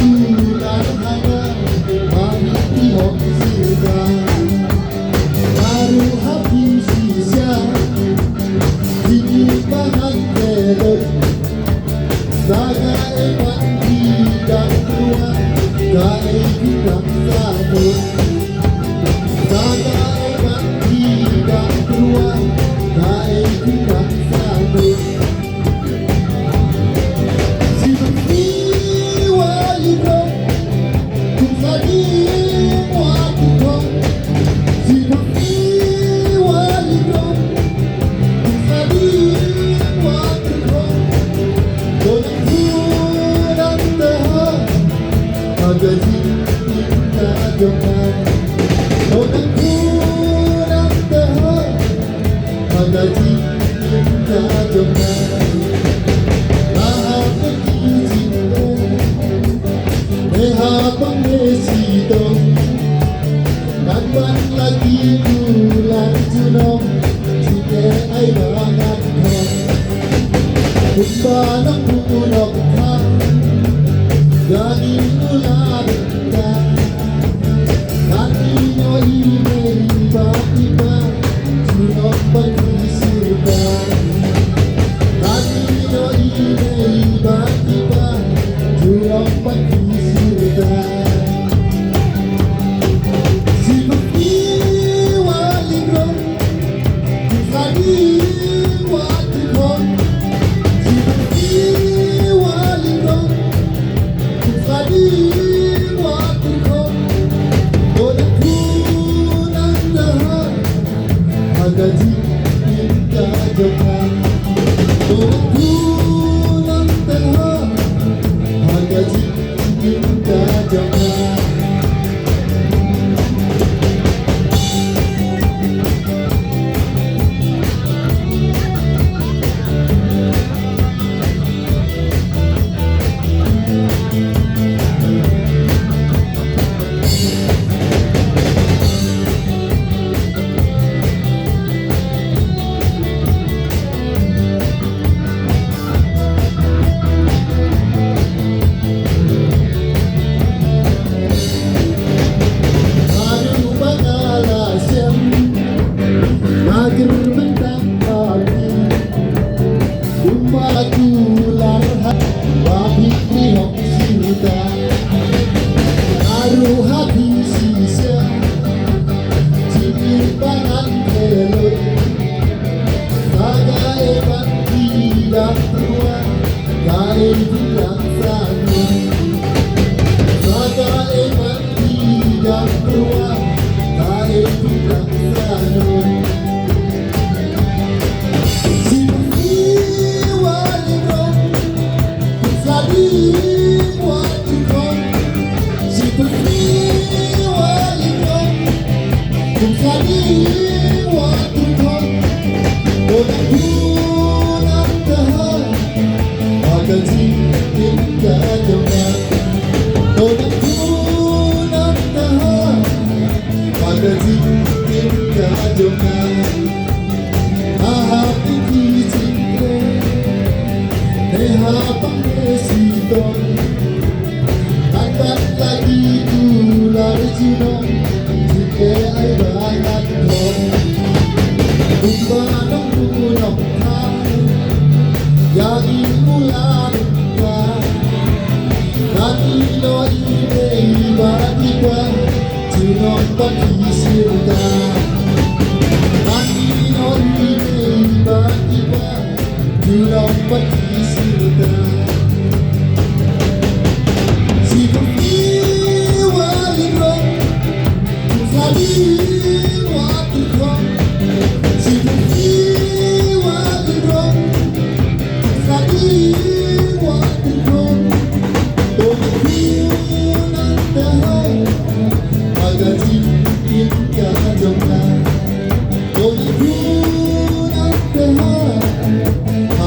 bulan hana Mati hok sirga Baru habis sisa Tinggi banget belok Naga emak tidak keluar Gae tidak sabut Naga emak tidak keluar Gae tidak sabut lagi bulan Junong Sike ay bangat ko Kumbanang pumunok ka Ganing ulan ka Kanino iba-iba Junong pag-isir ka Kanino iba-iba Junong pag-isir ka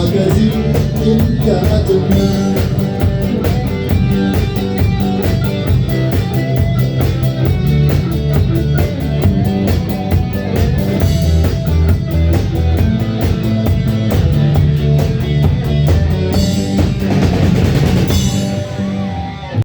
Magazine in Kajuna